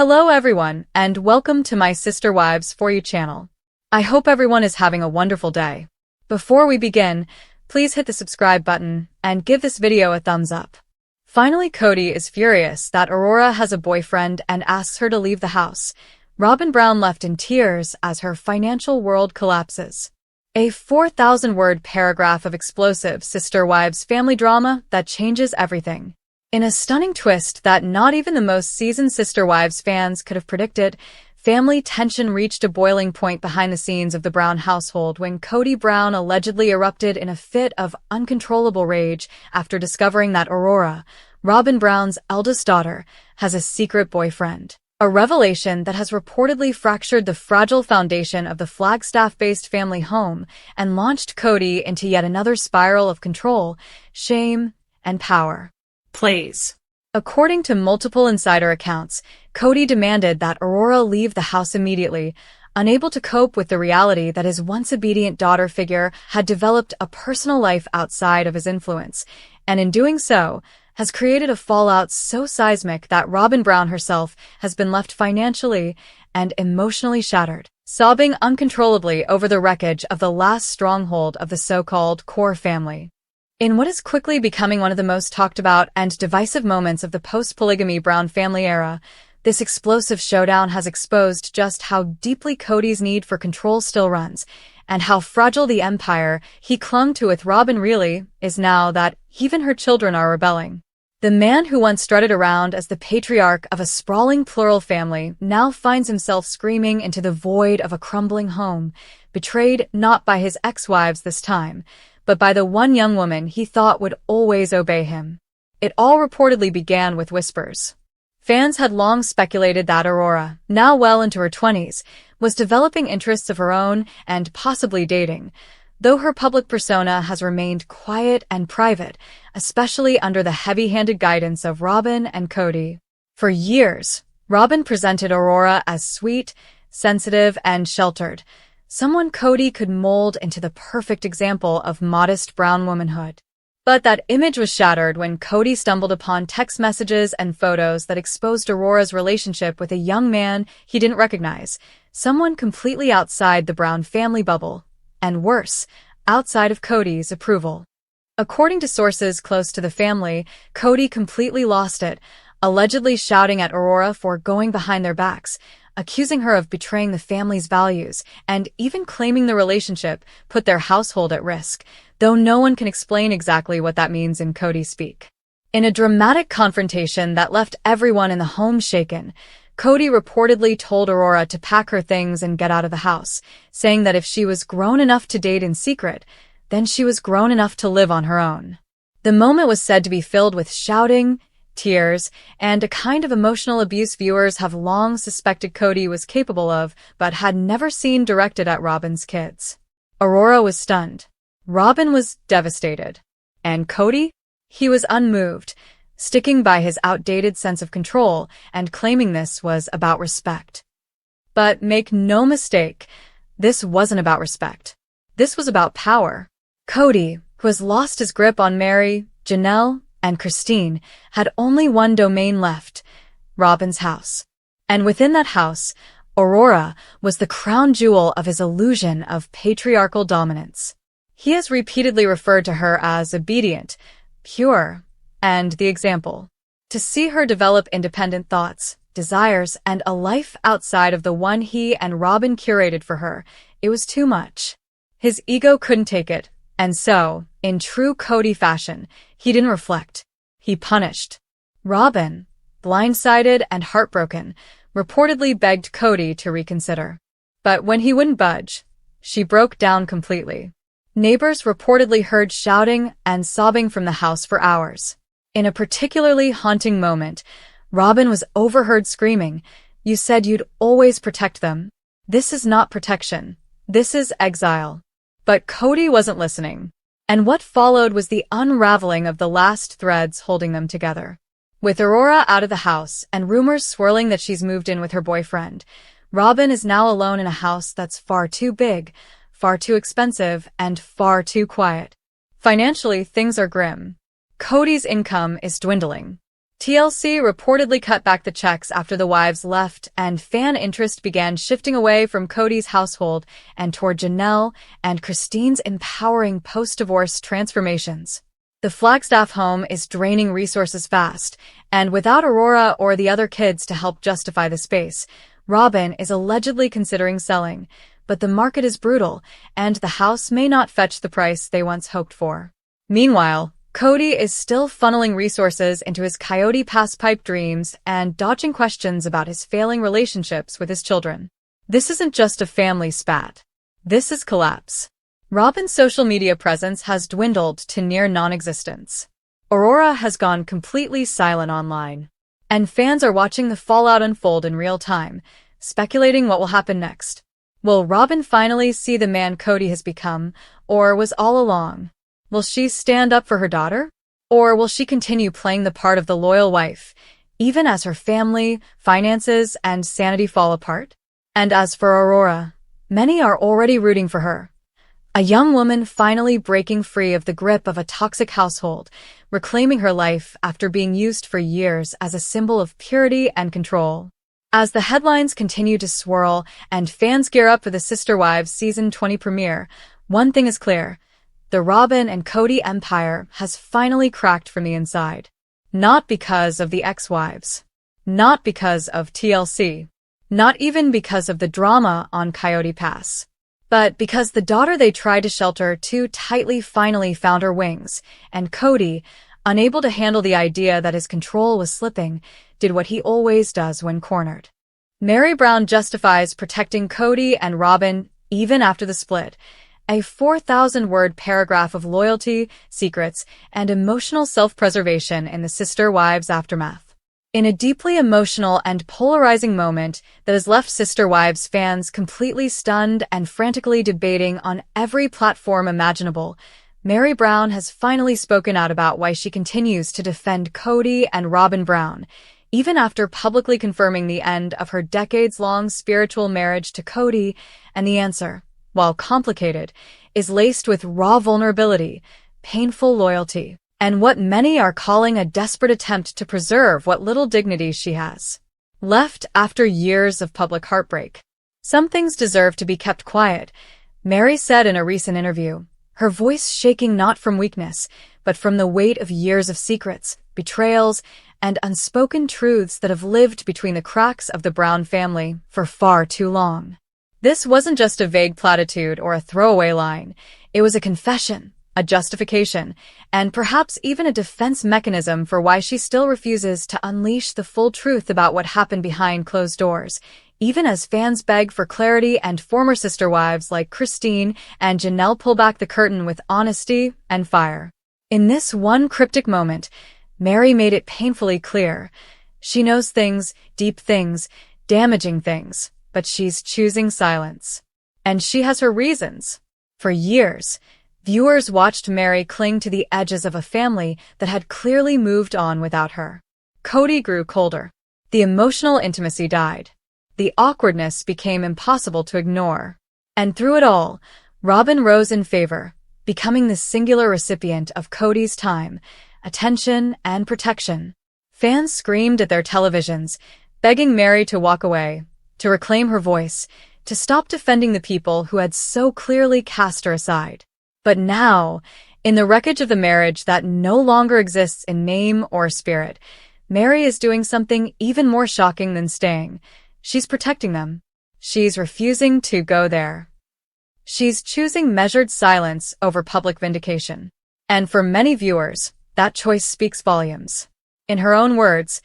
Hello everyone, and welcome to my Sister Wives For You channel. I hope everyone is having a wonderful day. Before we begin, please hit the subscribe button and give this video a thumbs up. Finally, Kody is furious that Aurora has a boyfriend and asks her to leave the house. Robyn Brown left in tears as her financial world collapses. A 4,000-word paragraph of explosive Sister Wives family drama that changes everything. In a stunning twist that not even the most seasoned Sister Wives fans could have predicted, family tension reached a boiling point behind the scenes of the Brown household when Kody Brown allegedly erupted in a fit of uncontrollable rage after discovering that Aurora, Robyn Brown's eldest daughter, has a secret boyfriend. A revelation that has reportedly fractured the fragile foundation of the Flagstaff-based family home and launched Kody into yet another spiral of control, shame, and power. Plays. According to multiple insider accounts, Kody demanded that Aurora leave the house immediately, unable to cope with the reality that his once obedient daughter figure had developed a personal life outside of his influence, and in doing so, has created a fallout so seismic that Robyn Brown herself has been left financially and emotionally shattered, sobbing uncontrollably over the wreckage of the last stronghold of the so-called core family. In what is quickly becoming one of the most talked about and divisive moments of the post-polygamy Brown family era, this explosive showdown has exposed just how deeply Kody's need for control still runs, and how fragile the empire he clung to with Robyn really is now that even her children are rebelling. The man who once strutted around as the patriarch of a sprawling plural family now finds himself screaming into the void of a crumbling home, betrayed not by his ex-wives this time, but by the one young woman he thought would always obey him. It all reportedly began with whispers. Fans had long speculated that Aurora, now well into her 20s, was developing interests of her own and possibly dating, though her public persona has remained quiet and private, especially under the heavy-handed guidance of Robyn and Kody. For years, Robyn presented Aurora as sweet, sensitive, and sheltered, someone Kody could mold into the perfect example of modest brown womanhood. But that image was shattered when Kody stumbled upon text messages and photos that exposed Aurora's relationship with a young man he didn't recognize, someone completely outside the Brown family bubble, and worse, outside of Kody's approval. According to sources close to the family, Kody completely lost it, allegedly shouting at Aurora for going behind their backs, accusing her of betraying the family's values, and even claiming the relationship put their household at risk, though no one can explain exactly what that means in Kody speak. In a dramatic confrontation that left everyone in the home shaken, Kody reportedly told Aurora to pack her things and get out of the house, saying that if she was grown enough to date in secret, then she was grown enough to live on her own. The moment was said to be filled with shouting, tears, and a kind of emotional abuse viewers have long suspected Kody was capable of, but had never seen directed at Robyn's kids. Aurora was stunned. Robyn was devastated. And Kody? He was unmoved, sticking by his outdated sense of control and claiming this was about respect. But make no mistake, this wasn't about respect. This was about power. Kody, who has lost his grip on Mary, Janelle, and Christine, had only one domain left, Robyn's house. And within that house, Aurora was the crown jewel of his illusion of patriarchal dominance. He has repeatedly referred to her as obedient, pure, and the example. To see her develop independent thoughts, desires, and a life outside of the one he and Robyn curated for her, it was too much. His ego couldn't take it, and so, in true Kody fashion, he didn't reflect. He punished. Robyn, blindsided and heartbroken, reportedly begged Kody to reconsider. But when he wouldn't budge, she broke down completely. Neighbors reportedly heard shouting and sobbing from the house for hours. In a particularly haunting moment, Robyn was overheard screaming, "You said you'd always protect them. This is not protection. This is exile." But Kody wasn't listening. And what followed was the unraveling of the last threads holding them together. With Aurora out of the house and rumors swirling that she's moved in with her boyfriend, Robyn is now alone in a house that's far too big, far too expensive, and far too quiet. Financially, things are grim. Kody's income is dwindling. TLC reportedly cut back the checks after the wives left, and fan interest began shifting away from Kody's household and toward Janelle and Christine's empowering post-divorce transformations. The Flagstaff home is draining resources fast, and without Aurora or the other kids to help justify the space, Robyn is allegedly considering selling, but the market is brutal, and the house may not fetch the price they once hoped for. Meanwhile, Kody is still funneling resources into his Coyote Pass pipe dreams and dodging questions about his failing relationships with his children. This isn't just a family spat. This is collapse. Robyn's social media presence has dwindled to near non-existence. Aurora has gone completely silent online, and fans are watching the fallout unfold in real time, speculating what will happen next. Will Robyn finally see the man Kody has become, or was all along? Will she stand up for her daughter? Or will she continue playing the part of the loyal wife, even as her family, finances, and sanity fall apart? And as for Aurora, many are already rooting for her. A young woman finally breaking free of the grip of a toxic household, reclaiming her life after being used for years as a symbol of purity and control. As the headlines continue to swirl and fans gear up for the Sister Wives Season 20 premiere, one thing is clear. The Robyn and Kody empire has finally cracked from the inside. Not because of the ex-wives. Not because of TLC. Not even because of the drama on Coyote Pass. But because the daughter they tried to shelter too tightly finally found her wings, and Kody, unable to handle the idea that his control was slipping, did what he always does when cornered. Meri Brown justifies protecting Kody and Robyn even after the split, a 4,000-word paragraph of loyalty, secrets, and emotional self-preservation in the Sister Wives aftermath. In a deeply emotional and polarizing moment that has left Sister Wives fans completely stunned and frantically debating on every platform imaginable, Meri Brown has finally spoken out about why she continues to defend Kody and Robyn Brown, even after publicly confirming the end of her decades-long spiritual marriage to Kody, and the answer, while complicated, is laced with raw vulnerability, painful loyalty, and what many are calling a desperate attempt to preserve what little dignity she has left after years of public heartbreak. Some things deserve to be kept quiet, Meri said in a recent interview, her voice shaking not from weakness, but from the weight of years of secrets, betrayals, and unspoken truths that have lived between the cracks of the Brown family for far too long. This wasn't just a vague platitude or a throwaway line. It was a confession, a justification, and perhaps even a defense mechanism for why she still refuses to unleash the full truth about what happened behind closed doors, even as fans beg for clarity and former sister wives like Christine and Janelle pull back the curtain with honesty and fire. In this one cryptic moment, Meri made it painfully clear. She knows things, deep things, damaging things, but she's choosing silence. And she has her reasons. For years, viewers watched Meri cling to the edges of a family that had clearly moved on without her. Kody grew colder. The emotional intimacy died. The awkwardness became impossible to ignore. And through it all, Robyn rose in favor, becoming the singular recipient of Kody's time, attention, and protection. Fans screamed at their televisions, begging Meri to walk away, to reclaim her voice, to stop defending the people who had so clearly cast her aside. But now, in the wreckage of the marriage that no longer exists in name or spirit, Meri is doing something even more shocking than staying. She's protecting them. She's refusing to go there. She's choosing measured silence over public vindication. And for many viewers, that choice speaks volumes. In her own words,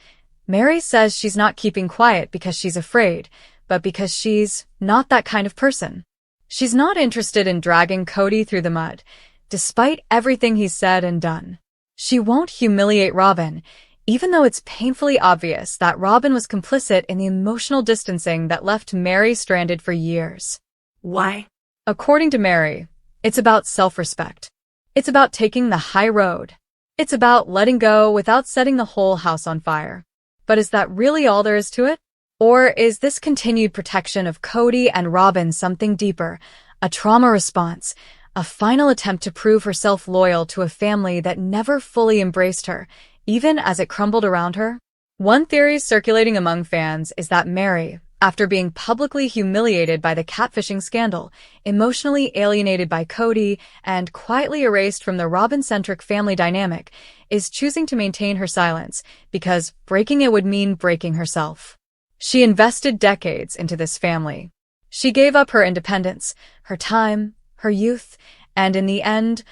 Meri says she's not keeping quiet because she's afraid, but because she's not that kind of person. She's not interested in dragging Kody through the mud, despite everything he's said and done. She won't humiliate Robyn, even though it's painfully obvious that Robyn was complicit in the emotional distancing that left Meri stranded for years. Why? According to Meri, it's about self-respect. It's about taking the high road. It's about letting go without setting the whole house on fire. But is that really all there is to it? Or is this continued protection of Kody and Robyn something deeper, a trauma response, a final attempt to prove herself loyal to a family that never fully embraced her, even as it crumbled around her? One theory circulating among fans is that Meri, after being publicly humiliated by the catfishing scandal, emotionally alienated by Kody, and quietly erased from the Robyn-centric family dynamic, is choosing to maintain her silence because breaking it would mean breaking herself. She invested decades into this family. She gave up her independence, her time, her youth, and in the end,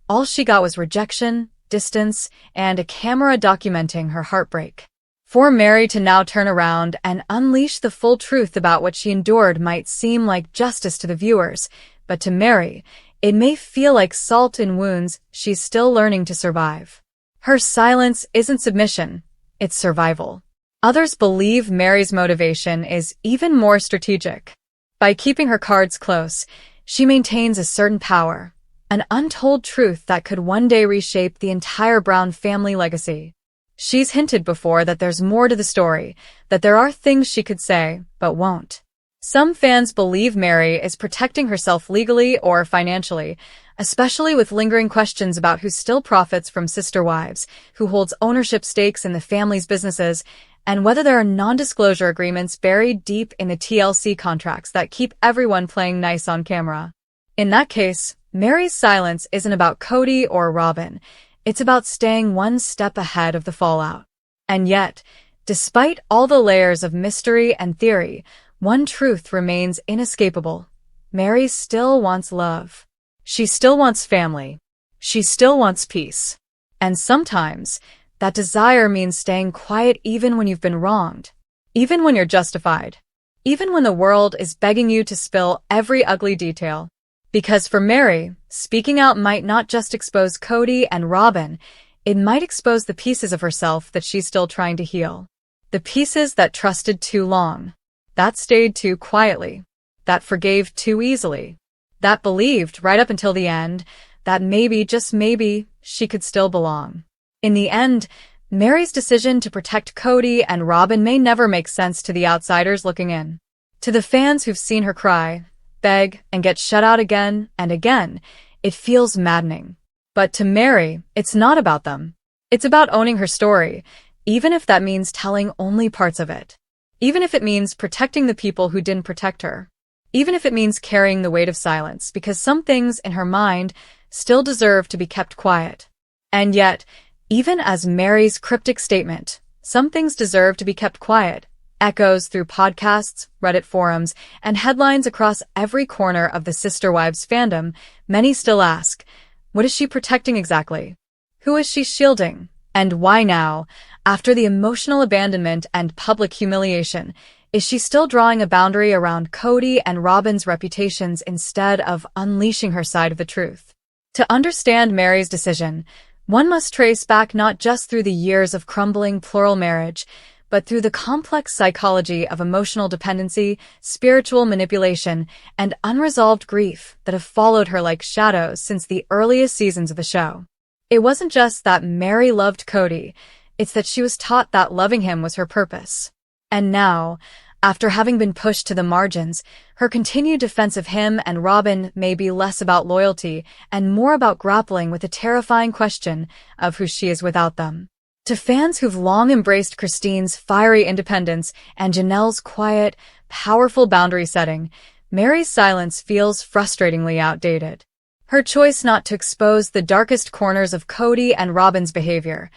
all she got was rejection, distance, and a camera documenting her heartbreak. For Meri to now turn around and unleash the full truth about what she endured might seem like justice to the viewers, but to Meri, it may feel like salt in wounds she's still learning to survive. Her silence isn't submission, it's survival. Others believe Meri's motivation is even more strategic. By keeping her cards close, she maintains a certain power, an untold truth that could one day reshape the entire Brown family legacy. She's hinted before that there's more to the story, that there are things she could say, but won't. Some fans believe Meri is protecting herself legally or financially, especially with lingering questions about who still profits from sister wives, who holds ownership stakes in the family's businesses, and whether there are non-disclosure agreements buried deep in the TLC contracts that keep everyone playing nice on camera. In that case, Meri's silence isn't about Kody or Robyn. It's about staying one step ahead of the fallout. And yet, despite all the layers of mystery and theory, one truth remains inescapable. Meri still wants love. She still wants family. She still wants peace. And sometimes, that desire means staying quiet even when you've been wronged, even when you're justified, even when the world is begging you to spill every ugly detail. Because for Meri, speaking out might not just expose Kody and Robyn, it might expose the pieces of herself that she's still trying to heal. The pieces that trusted too long, that stayed too quietly, that forgave too easily, that believed right up until the end that maybe, just maybe, she could still belong. In the end, Meri's decision to protect Kody and Robyn may never make sense to the outsiders looking in. To the fans who've seen her cry, beg, and get shut out again and again, it feels maddening. But to Meri, it's not about them. It's about owning her story, even if that means telling only parts of it. Even if it means protecting the people who didn't protect her. Even if it means carrying the weight of silence, because some things in her mind still deserve to be kept quiet. And yet, even as Meri's cryptic statement, "Some things deserve to be kept quiet," echoes through podcasts, Reddit forums, and headlines across every corner of the Sister Wives fandom, many still ask, what is she protecting exactly? Who is she shielding? And why now, after the emotional abandonment and public humiliation, is she still drawing a boundary around Kody and Robyn's reputations instead of unleashing her side of the truth? To understand Meri's decision, one must trace back not just through the years of crumbling plural marriage, but through the complex psychology of emotional dependency, spiritual manipulation, and unresolved grief that have followed her like shadows since the earliest seasons of the show. It wasn't just that Meri loved Kody, it's that she was taught that loving him was her purpose. And now, after having been pushed to the margins, her continued defense of him and Robyn may be less about loyalty and more about grappling with the terrifying question of who she is without them. To fans who've long embraced Christine's fiery independence and Janelle's quiet, powerful boundary setting, Meri's silence feels frustratingly outdated. Her choice not to expose the darkest corners of Kody and Robyn's behavior,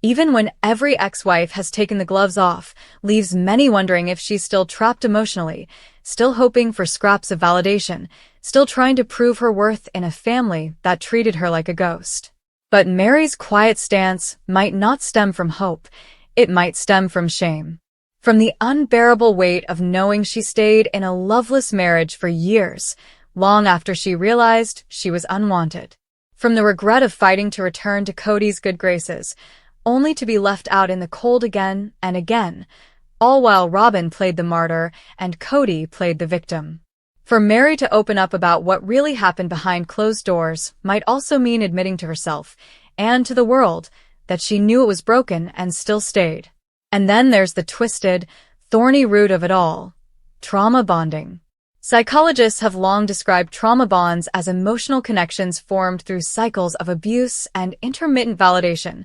even when every ex-wife has taken the gloves off, leaves many wondering if she's still trapped emotionally, still hoping for scraps of validation, still trying to prove her worth in a family that treated her like a ghost. But Meri's quiet stance might not stem from hope, it might stem from shame. From the unbearable weight of knowing she stayed in a loveless marriage for years, long after she realized she was unwanted. From the regret of fighting to return to Kody's good graces, only to be left out in the cold again and again, all while Robyn played the martyr and Kody played the victim. For Meri to open up about what really happened behind closed doors might also mean admitting to herself and to the world that she knew it was broken and still stayed. And then there's the twisted, thorny root of it all: trauma bonding. Psychologists have long described trauma bonds as emotional connections formed through cycles of abuse and intermittent validation.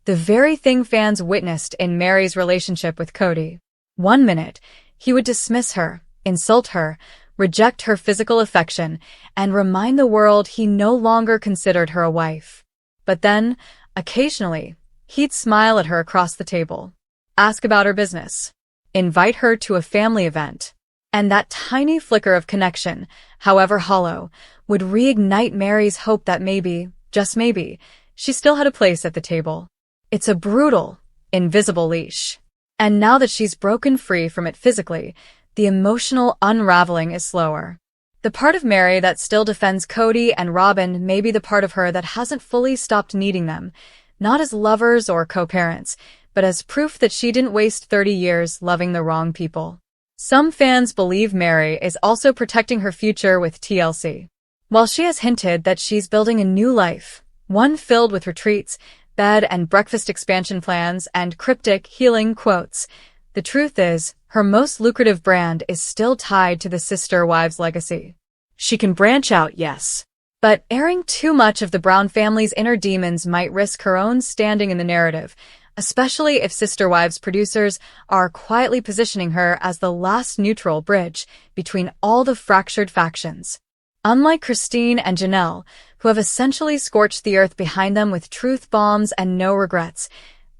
The very thing fans witnessed in Mary's relationship with Kody. One minute, he would dismiss her, insult her, reject her physical affection, and remind the world he no longer considered her a wife. But then, occasionally, he'd smile at her across the table, ask about her business, invite her to a family event. And that tiny flicker of connection, however hollow, would reignite Mary's hope that maybe, just maybe, she still had a place at the table. It's a brutal, invisible leash. And now that she's broken free from it physically, the emotional unraveling is slower. The part of Mary that still defends Kody and Robyn may be the part of her that hasn't fully stopped needing them, not as lovers or co-parents, but as proof that she didn't waste 30 years loving the wrong people. Some fans believe Mary is also protecting her future with TLC. While she has hinted that she's building a new life, one filled with retreats, bed and breakfast expansion plans, and cryptic healing quotes, the truth is, her most lucrative brand is still tied to the sister wives' legacy. She can branch out, yes, but airing too much of the Brown family's inner demons might risk her own standing in the narrative, especially if Sister Wives producers are quietly positioning her as the last neutral bridge between all the fractured factions. Unlike Christine and Janelle, who have essentially scorched the earth behind them with truth bombs and no regrets,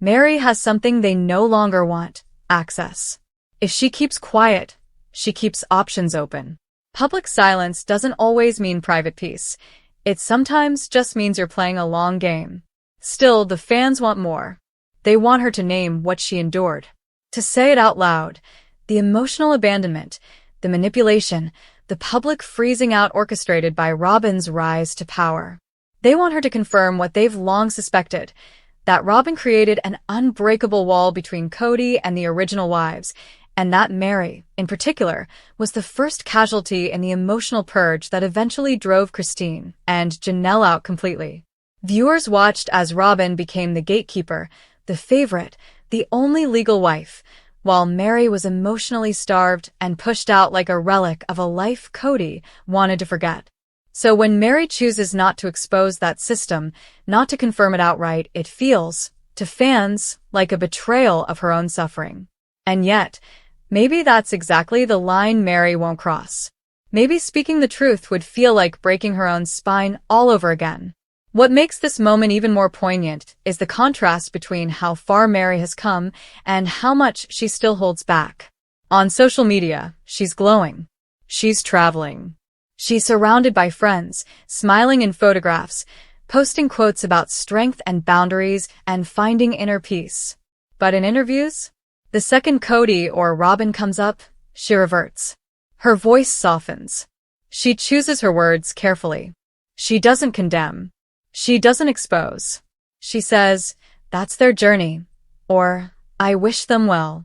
Mary has something they no longer want: access. If she keeps quiet, she keeps options open. Public silence doesn't always mean private peace. It sometimes just means you're playing a long game. Still, the fans want more. They want her to name what she endured, to say it out loud: the emotional abandonment, the manipulation, the public freezing out orchestrated by Robyn's rise to power. They want her to confirm what they've long suspected, that Robyn created an unbreakable wall between Kody and the original wives, and that Mary, in particular, was the first casualty in the emotional purge that eventually drove Christine and Janelle out completely. Viewers watched as Robyn became the gatekeeper, the favorite, the only legal wife, while Mary was emotionally starved and pushed out like a relic of a life Kody wanted to forget. So when Mary chooses not to expose that system, not to confirm it outright, it feels, to fans, like a betrayal of her own suffering. And yet, maybe that's exactly the line Mary won't cross. Maybe speaking the truth would feel like breaking her own spine all over again. What makes this moment even more poignant is the contrast between how far Mary has come and how much she still holds back. On social media, she's glowing. She's traveling. She's surrounded by friends, smiling in photographs, posting quotes about strength and boundaries and finding inner peace. But in interviews, the second Kody or Robyn comes up, she reverts. Her voice softens. She chooses her words carefully. She doesn't condemn. She doesn't expose. She says, "That's their journey," or "I wish them well."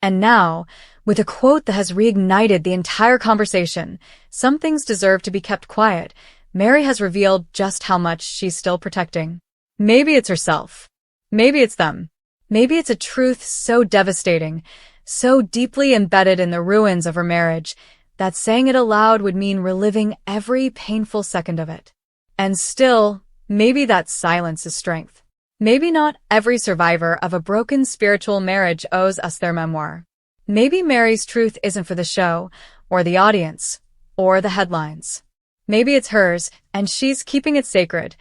And now, with a quote that has reignited the entire conversation, "Some things deserve to be kept quiet," Mary has revealed just how much she's still protecting. Maybe it's herself. Maybe it's them. Maybe it's a truth so devastating, so deeply embedded in the ruins of her marriage, that saying it aloud would mean reliving every painful second of it. And still, maybe that silence is strength. Maybe not every survivor of a broken spiritual marriage owes us their memoir. Maybe Mary's truth isn't for the show, or the audience, or the headlines. Maybe it's hers, and she's keeping it sacred,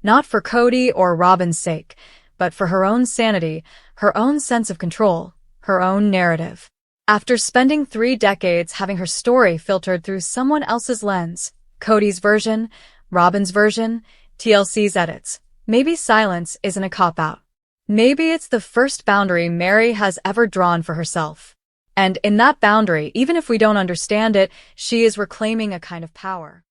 not for Kody or Robyn's sake, but for her own sanity, her own sense of control, her own narrative. After spending 3 decades having her story filtered through someone else's lens, Kody's version, Robyn's version, TLC's edits, maybe silence isn't a cop-out. Maybe it's the first boundary Mary has ever drawn for herself. And in that boundary, even if we don't understand it, she is reclaiming a kind of power.